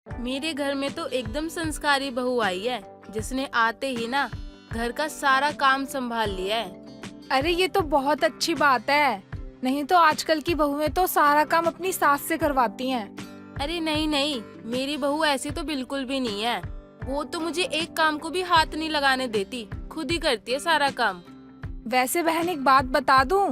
मेरे घर में तो एकदम संस्कारी बहू आई है, जिसने आते ही ना घर का सारा काम संभाल लिया है। अरे ये तो बहुत अच्छी बात है। नहीं तो आजकल की बहुएं तो सारा काम अपनी सास से करवाती हैं। अरे नहीं नहीं, मेरी बहू ऐसी तो बिल्कुल भी नहीं है। वो तो मुझे एक काम को भी हाथ नहीं लगाने देती, खुद ही करती है सारा काम। वैसे बहन एक बात बता दूं,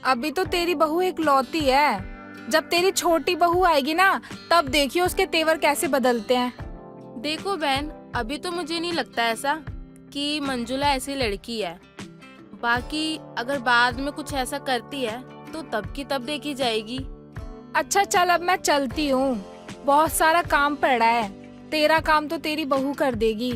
अभी तो तेरी बहू एक लौती है। जब तेरी छोटी बहू आएगी ना, तब देखियो उसके तेवर कैसे बदलते हैं। देखो बहन, अभी तो मुझे नहीं लगता ऐसा कि मंजुला ऐसी लड़की है। बाकी अगर बाद में कुछ ऐसा करती है तो तब की तब देखी जाएगी। अच्छा चल, अब मैं चलती हूँ, बहुत सारा काम पड़ा है। तेरा काम तो तेरी बहू कर देगी,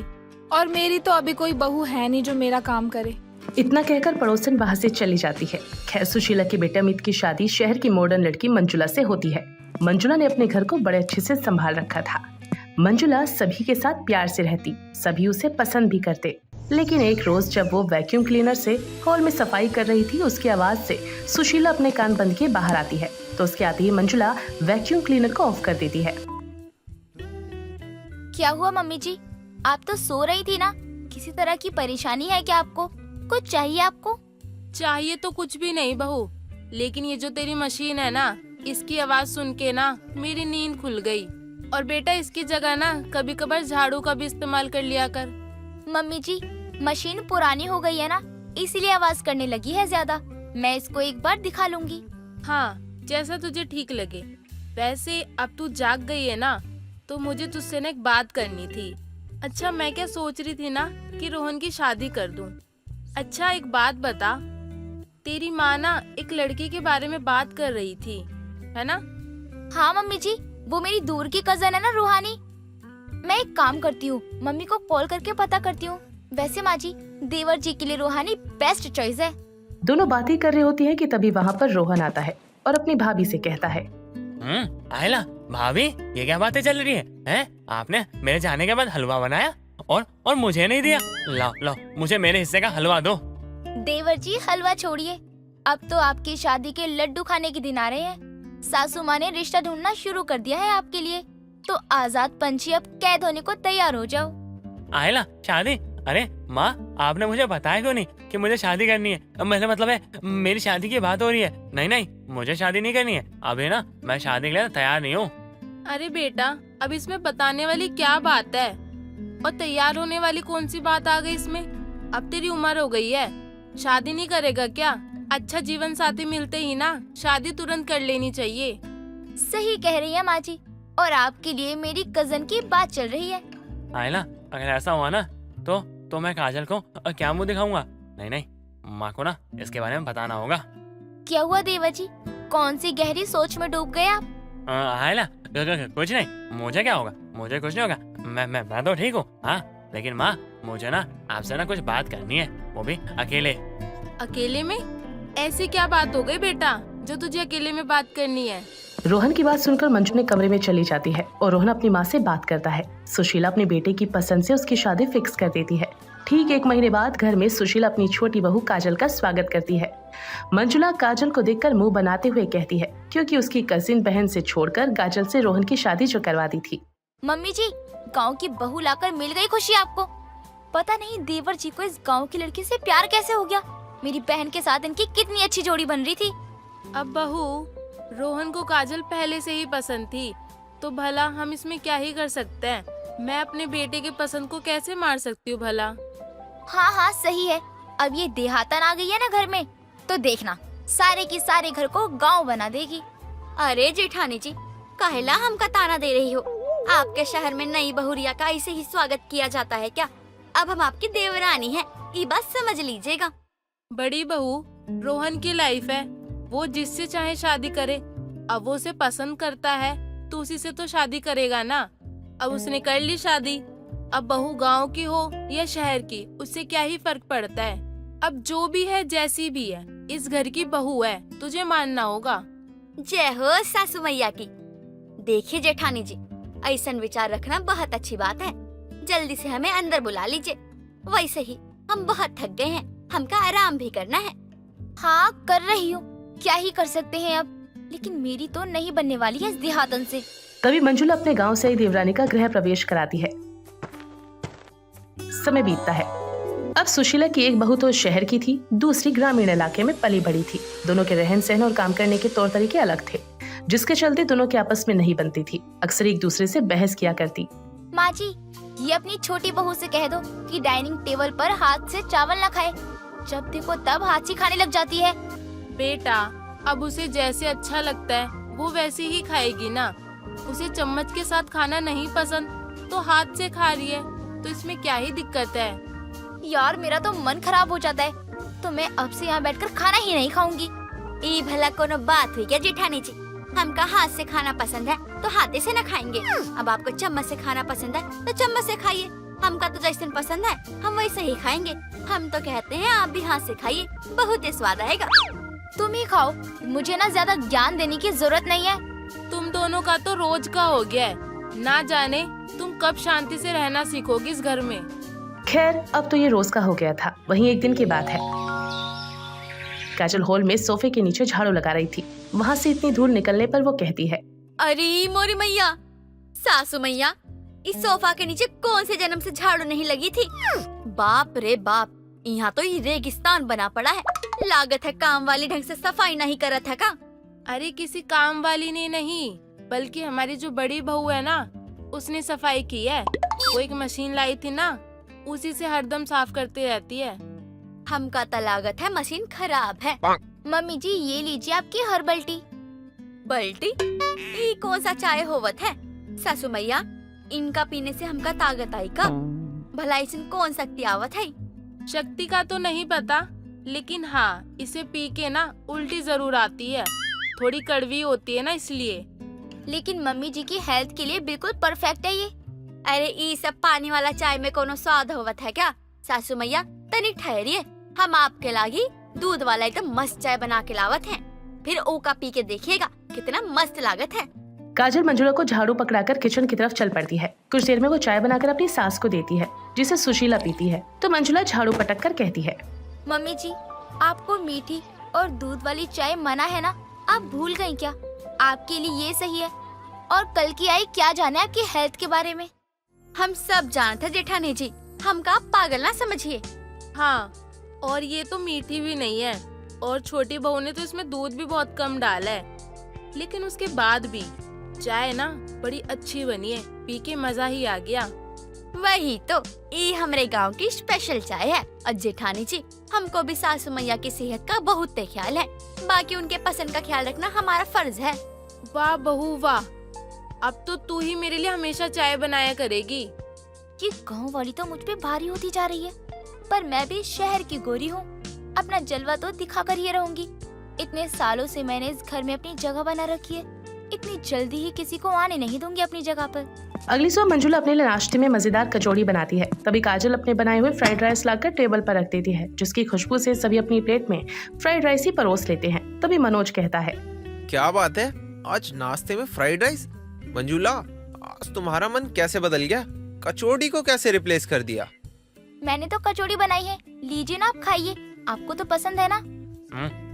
और मेरी तो अभी कोई बहू है नहीं जो मेरा काम करे। इतना कहकर पड़ोसन वहां से चली जाती है। खैर सुशीला के बेटे अमित की शादी शहर की मॉडर्न लड़की मंजुला से होती है। मंजुला ने अपने घर को बड़े अच्छे से संभाल रखा था। मंजुला सभी के साथ प्यार से रहती, सभी उसे पसंद भी करते। लेकिन एक रोज जब वो वैक्यूम क्लीनर से हॉल में सफाई कर रही थी, उसकी आवाज से सुशीला अपने कान बंद किए बाहर आती है। तो उसके आते ही मंजुला वैक्यूम क्लीनर को ऑफ कर देती है। क्या हुआ मम्मी जी, आप तो सो रही थी ना? किसी तरह की परेशानी है क्या आपको? कुछ चाहिए आपको? चाहिए तो कुछ भी नहीं बहू, लेकिन ये जो तेरी मशीन है ना, इसकी आवाज सुन के ना मेरी नींद खुल गई। और बेटा इसकी जगह ना कभी कभार झाड़ू का भी इस्तेमाल कर लिया कर। मम्मी जी, मशीन पुरानी हो गई है ना, इसीलिए आवाज करने लगी है ज्यादा। मैं इसको एक बार दिखा लूंगी। हाँ, जैसा तुझे ठीक लगे। वैसे अब तू जाग गई है ना, तो मुझे तुझसे ना एक बात करनी थी। अच्छा, मैं क्या सोच रही थी ना कि रोहन की शादी कर दूं। अच्छा एक बात बता, तेरी माँ ना एक लड़के के बारे में बात कर रही थी, है ना? हाँ मम्मी जी, वो मेरी दूर की कजन है ना रूहानी। मैं एक काम करती हूँ, मम्मी को कॉल करके पता करती हूँ। वैसे माँ जी, देवर जी के लिए रूहानी बेस्ट चॉइस है। दोनों बातें कर रही होती है कि तभी वहाँ पर रोहन आता है और अपनी भाभी से कहता है, आयला भाभी, ये क्या बातें चल रही हैं? आपने मेरे जाने के बाद हलवा बनाया और मुझे नहीं दिया। लाओ लाओ, मुझे मेरे हिस्से का हलवा दो। देवर जी हलवा छोड़िए, अब तो आपकी शादी के लड्डू खाने के दिन आ रहे हैं। सासू माँ ने रिश्ता ढूंढना शुरू कर दिया है आपके लिए, तो आजाद पंछी अब कैद होने को तैयार हो जाओ। आयला शादी? अरे माँ, आपने मुझे बताया क्यों नहीं कि मुझे शादी करनी है? मेरा मतलब है मेरी शादी की बात हो रही है। नहीं नहीं, मुझे शादी नहीं करनी है। अभी ना मैं शादी के लिए तैयार नहीं हूँ। अरे बेटा, अब इसमें बताने वाली क्या बात है? और तैयार होने वाली कौन सी बात आ गई इसमें? अब तेरी उम्र हो गई है, शादी नहीं करेगा क्या? अच्छा जीवन साथी मिलते ही ना शादी तुरंत कर लेनी चाहिए। सही कह रही है माँ जी, और आपके लिए मेरी कजन की बात चल रही है। आयला, अगर ऐसा हुआ ना तो मैं काजल को क्या मुंह दिखाऊंगा? नहीं नहीं, माँ को ना इसके बारे में बताना होगा। क्या हुआ देवर जी, कौन सी गहरी सोच में डूब गए आप? आयला कुछ नहीं, मुझे क्या होगा? मुझे कुछ नहीं होगा। मैं तो ठीक हूँ। हाँ, लेकिन माँ, मुझे ना आपसे ना कुछ बात करनी है, वो भी अकेले। अकेले में? ऐसी क्या बात हो गई बेटा जो तुझे अकेले में बात करनी है? रोहन की बात सुनकर मंजू ने कमरे में चली जाती है और रोहन अपनी माँ से बात करता है। सुशीला अपने बेटे की पसंद से उसकी शादी फिक्स कर देती है। ठीक 1 महीने बाद घर में सुशीला अपनी छोटी बहू काजल का स्वागत करती है। मंजुला काजल को देखकर मुंह बनाते हुए कहती है, क्योंकि उसकी कजिन बहन से छोड़कर काजल से रोहन की शादी जो करवा दी थी। मम्मी जी, गांव की बहू लाकर मिल गई खुशी आपको। पता नहीं देवर जी को इस गांव की लड़की से प्यार कैसे हो गया। मेरी बहन के साथ इनकी कितनी अच्छी जोड़ी बन रही थी। अब बहू, रोहन को काजल पहले से ही पसंद थी, तो भला हम इसमें क्या ही कर सकते हैं? मैं अपने बेटे के पसंद को कैसे मार सकती हूँ भला? हाँ हाँ सही है। अब ये देहातन आ गई है ना घर में, तो देखना सारे की सारे घर को गांव बना देगी। अरे जेठानी जी, काहेला हमका ताना दे रही हो? आपके शहर में नई बहुरिया का ऐसे ही स्वागत किया जाता है क्या? अब हम आपकी देवरानी हैं, ये बात समझ लीजिएगा। बड़ी बहू, रोहन की लाइफ है, वो जिससे चाहे शादी करे। अब वो उसे पसंद करता है तो उसी से तो शादी करेगा ना। अब उसने कर ली शादी, अब बहू गांव की हो या शहर की, उससे क्या ही फर्क पड़ता है? अब जो भी है जैसी भी है, इस घर की बहू है, तुझे मानना होगा। जय हो सासू मैया की। देखिए जेठानी जी, ऐसा विचार रखना बहुत अच्छी बात है। जल्दी से हमें अंदर बुला लीजिए। वैसे ही हम बहुत थक गए हैं, हमका आराम भी करना है। हाँ कर रही हूँ, क्या ही कर सकते हैं अब। लेकिन मेरी तो नहीं बनने वाली है इस देहातन से। तभी मंजुला अपने गांव से आई देवरानी का गृह प्रवेश कराती है। समय बीतता है। अब सुशीला की एक बहू तो शहर की थी, दूसरी ग्रामीण इलाके में पली बड़ी थी। दोनों के रहन सहन और काम करने के तौर तरीके अलग थे, जिसके चलते दोनों के आपस में नहीं बनती थी। अक्सर एक दूसरे से बहस किया करती। माँ जी, ये अपनी छोटी बहू से कह दो कि डाइनिंग टेबल पर हाथ से चावल न खाए। जब देखो तब हाथ से खाने लग जाती है। बेटा, अब उसे जैसे अच्छा लगता है वो वैसे ही खाएगी ना। उसे चम्मच के साथ खाना नहीं पसंद तो हाथ से खा रही है, तो इसमें क्या ही दिक्कत है। यार मेरा तो मन खराब हो जाता है, तो मैं अब से यहाँ बैठकर खाना ही नहीं खाऊंगी। ई भला कोनो बात हुई क्या जेठानी जी? हमका हाथ से खाना पसंद है तो हाथे से न खाएंगे। अब आपको चम्मच से खाना पसंद है तो चम्मच से खाइए। हमका तो जैसे पसंद है हम वैसे ही खाएंगे। हम तो कहते हैं आप भी हाथ से खाइए, बहुत ही स्वाद आएगा। तुम ही खाओ, मुझे ना ज्यादा ज्ञान देने की जरूरत नहीं है। तुम दोनों का तो रोज का हो गया है, ना जाने तुम कब शांति से रहना सीखोगी इस घर में। खैर, अब तो ये रोज का हो गया था। वहीं एक दिन की बात है, काजल हॉल में सोफे के नीचे झाड़ू लगा रही थी। वहाँ से इतनी धूल निकलने पर वो कहती है, अरे मोरी मैया, सासू मैया, इस सोफा के नीचे कौन से जन्म से झाड़ू नहीं लगी थी? बाप रे बाप, यहाँ तो ये रेगिस्तान बना पड़ा है। लागत है काम वाली ढंग से सफाई नहीं करत है का? अरे किसी काम वाली ने नहीं, बल्कि हमारी जो बड़ी बहू है ना, उसने सफाई की है। वो एक मशीन लाई थी ना, उसी से हरदम साफ करती रहती है। हमका तो लागत है मशीन खराब है। मम्मी जी, ये लीजिए आपकी हर्बल टी। बल्टी, ये कौन सा चाय होवत है? सासू मैया, इनका पीने से हमका ताकत आई का? भला इसमें कौन शक्ति आवत है? शक्ति का तो नहीं पता, लेकिन हाँ, इसे पी के ना उल्टी जरूर आती है। थोड़ी कड़वी होती है ना, इसलिए। लेकिन मम्मी जी की हेल्थ के लिए बिल्कुल परफेक्ट है ये। अरे ये सब पानी वाला चाय में कोनो स्वाद होवत है क्या? सासू मैया तनी ठहरिए, हम आपके लागी दूध वाला एकदम मस्त चाय बना के लावत हैं। फिर ओका पी के देखिएगा कितना मस्त लागत है। काजल मंजुला को झाड़ू पकड़ाकर किचन की तरफ चल पड़ती है। कुछ देर में वो चाय बनाकर अपनी सास को देती है, जिसे सुशीला पीती है। तो मंजुला झाड़ू पटक कर कहती है, मम्मी जी, आपको मीठी और दूध वाली चाय मना है ना? आप भूल गई क्या? आपके लिए ये सही है, और कल की आई क्या जाने आपकी हेल्थ के बारे में। हम सब जानते हैं जेठानी जी, हमका आप पागल ना समझिए। हाँ, और ये तो मीठी भी नहीं है, और छोटी बहू ने तो इसमें दूध भी बहुत कम डाला है। लेकिन उसके बाद भी चाय ना बड़ी अच्छी बनी है, पी के मजा ही आ गया। वही तो, ये हमारे गांव की स्पेशल चाय है। और जेठानी जी, हमको भी सासू मैया की सेहत का बहुत ख्याल है। बाकी उनके पसंद का ख्याल रखना हमारा फर्ज है। वाह बहू वाह, अब तो तू ही मेरे लिए हमेशा चाय बनाया करेगी। ये गाँव वाली तो मुझ पे भारी होती जा रही है, पर मैं भी शहर की गोरी हूँ। अपना जलवा तो दिखा कर ही रहूंगी। इतने सालों से मैंने इस घर में अपनी जगह बना रखी है, इतनी जल्दी ही किसी को आने नहीं दूंगी अपनी जगह पर। अगली सुबह मंजुला अपने लिए नाश्ते में मजेदार कचौड़ी बनाती है। तभी काजल अपने बनाए हुए फ्राइड राइस लाकर टेबल पर रख देती है, जिसकी खुशबू से सभी अपनी प्लेट में फ्राइड राइस ही परोस लेते हैं। तभी मनोज कहता है, क्या बात है, आज नाश्ते में फ्राइड राइस? मंजुला, आज तुम्हारा मन कैसे बदल गया? कचौड़ी को कैसे रिप्लेस कर दिया? मैंने तो कचौड़ी बनाई है, लीजिए ना, आप खाइए। आपको तो पसंद है ना?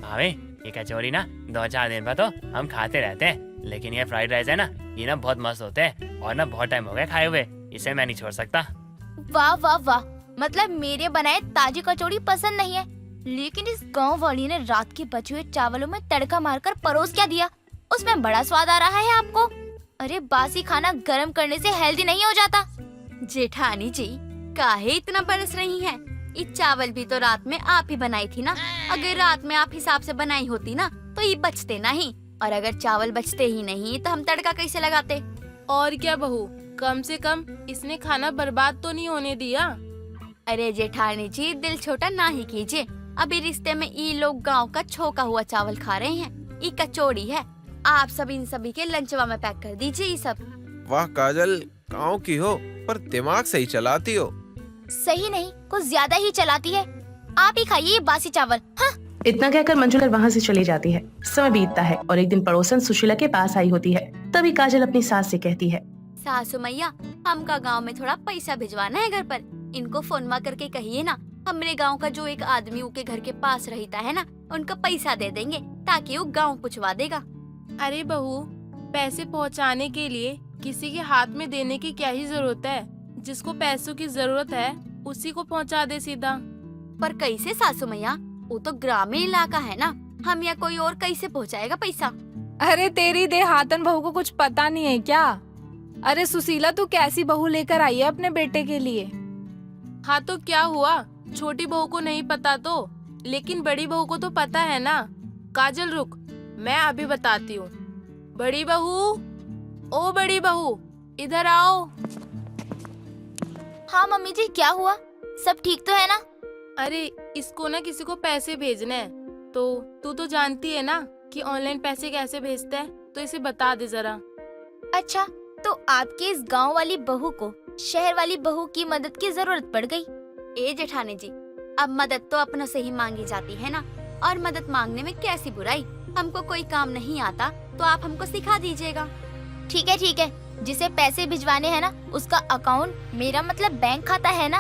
भाभी, ये कचौड़ी ना 2-4 दिन पर तो हम खाते रहते हैं, लेकिन ये फ्राइड राइस है ना, ये ना बहुत मस्त होते हैं, और ना बहुत टाइम हो गया खाए हुए, इसे मैं नहीं छोड़ सकता। वाह वाह वाह, मतलब मेरे बनाए ताजी कचौड़ी पसंद नहीं है, लेकिन इस गांव वाली ने रात के बचे हुए चावलों में तड़का मारकर परोस क्या दिया, उसमें बड़ा स्वाद आ रहा है आपको। अरे बासी खाना गर्म करने से हेल्दी नहीं हो जाता। जेठानी जी, काहे इतना बरस रही हैं? ये चावल भी तो रात में आप ही बनाई थी ना। अगर रात में आप हिसाब से बनाई होती ना तो ये बचते नहीं, और अगर चावल बचते ही नहीं तो हम तड़का कैसे लगाते? और क्या बहू, कम से कम इसने खाना बर्बाद तो नहीं होने दिया। अरे जेठानी जी, दिल छोटा ना ही कीजिए। अभी रिश्ते में ये लोग गांव का छोका हुआ चावल खा रहे हैं। ये कचौड़ी है, आप सब इन सभी के लंचवा में पैक कर दीजिए ये सब। वाह काजल, गाँव की हो पर दिमाग सही चलाती हो। सही नहीं, कुछ ज्यादा ही चलाती है। आप ही खाइए ये बासी चावल। हाँ? इतना कहकर मंजुला वहाँ से चली जाती है। समय बीतता है और एक दिन पड़ोसन सुशीला के पास आई होती है। तभी काजल अपनी सास से कहती है, सासू मैया, हमका गांव में थोड़ा पैसा भिजवाना है घर पर। इनको फोनवा करके कहिए ना, हमरे गांव का जो एक आदमी उनके घर के पास रहता है ना, उनको पैसा दे देंगे ताकि वो गांव पुछवा देगा। अरे बहू, पैसे पहुंचाने के लिए किसी के हाथ में देने की क्या ही जरूरत है। जिसको पैसों की जरूरत है उसी को पहुंचा दे सीधा। पर कैसे सासू मैया, वो तो ग्रामीण इलाका है ना, हम या कोई और कैसे पहुँचाएगा पैसा? अरे तेरी देहातन बहू को कुछ पता नहीं है क्या? अरे सुशीला, तू कैसी बहू लेकर आई है अपने बेटे के लिए? हाँ तो क्या हुआ, छोटी बहू को नहीं पता तो, लेकिन बड़ी बहू को तो पता है ना। काजल रुक, मैं अभी बताती हूँ। बड़ी बहू, ओ बड़ी बहू, इधर आओ। हाँ मम्मी जी, क्या हुआ? सब ठीक तो है ना? अरे इसको ना किसी को पैसे भेजने हैं, तो तू तो जानती है ना कि ऑनलाइन पैसे कैसे भेजते हैं, तो इसे बता दे जरा। अच्छा, तो आपके इस गांव वाली बहू को शहर वाली बहू की मदद की जरूरत पड़ गई। ए जेठानी जी, अब मदद तो अपनों से ही मांगी जाती है ना, और मदद मांगने में कैसी बुराई। हमको कोई काम नहीं आता तो आप हमको सिखा दीजिएगा। ठीक है, जिसे पैसे भिजवाने हैं ना, उसका अकाउंट, मेरा मतलब बैंक खाता है ना?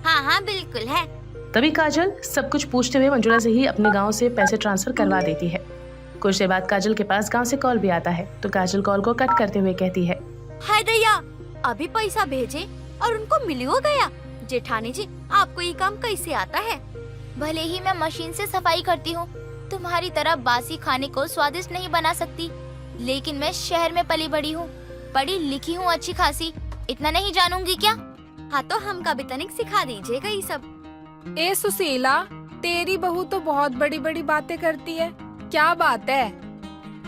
हाँ बिल्कुल है। तभी काजल सब कुछ पूछते हुए मंजुला से ही अपने गांव से पैसे ट्रांसफर करवा देती है। कुछ देर बाद काजल के पास गांव से कॉल भी आता है, तो काजल कॉल को कट करते हुए कहती है, हाय दैया, अभी पैसा भेजे और उनको मिल हो गया। जेठानी जी, आपको ये काम कैसे आता है? भले ही मैं मशीन से सफाई करती हूँ, तुम्हारी तरह बासी खाने को स्वादिष्ट नहीं बना सकती, लेकिन मैं शहर में पली बड़ी हूँ, पढ़ी लिखी हूँ अच्छी खासी, इतना नहीं जानूंगी क्या? हाँ तो हमका भी तनिक सिखा दीजिएगा ये सब। ए सुशीला, तेरी बहू तो बहुत बड़ी बड़ी बातें करती है, क्या बात है?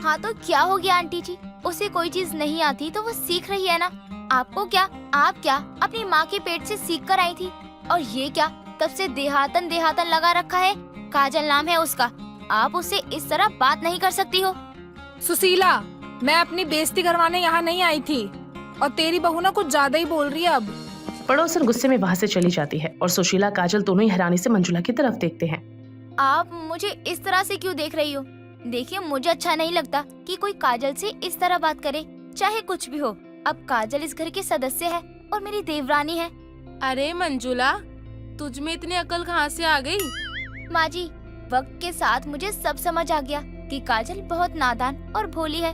हाँ तो क्या हो गया आंटी जी, उसे कोई चीज नहीं आती तो वो सीख रही है ना। आपको क्या, आप क्या अपनी माँ के पेट से सीख कर आई थी, और ये क्या तब से देहातन लगा रखा है। काजल नाम है उसका, आप उससे इस तरह बात नहीं कर सकती हो। सुशीला, मैं अपनी बेइज्जती करवाने यहाँ नहीं आई थी, और तेरी बहू ना कुछ ज्यादा ही बोल रही है अब। पड़ोसन गुस्से में वहाँ से चली जाती है और सुशीला काजल दोनों ही हैरानी से मंजुला की तरफ देखते हैं। आप मुझे इस तरह से क्यों देख रही हो? देखिए, मुझे अच्छा नहीं लगता कि कोई काजल से इस तरह बात करे, चाहे कुछ भी हो। अब काजल इस घर की सदस्य है और मेरी देवरानी है। अरे मंजुला, तुझ में इतनी अकल कहाँ से आ गई? माँ जी, वक्त के साथ मुझे सब समझ आ गया कि काजल बहुत नादान और भोली है।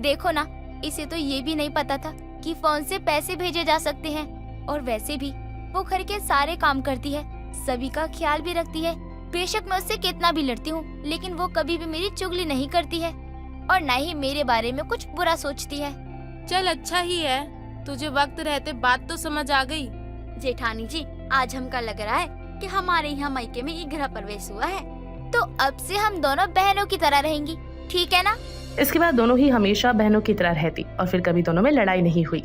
देखो ना, इसे तो ये भी नहीं पता था कि फोन से पैसे भेजे जा सकते हैं, और वैसे भी वो घर के सारे काम करती है, सभी का ख्याल भी रखती है। बेशक मैं उससे कितना भी लड़ती हूँ, लेकिन वो कभी भी मेरी चुगली नहीं करती है, और न ही मेरे बारे में कुछ बुरा सोचती है। चल अच्छा ही है, तुझे वक्त रहते बात तो समझ आ गई। जेठानी जी, आज हमका लग रहा है कि हमारे यहाँ मायके में ये गृह प्रवेश हुआ है। तो अब से हम दोनों बहनों की तरह रहेंगी, ठीक है ना? इसके बाद दोनों ही हमेशा बहनों की तरह रहती और फिर कभी दोनों में लड़ाई नहीं हुई।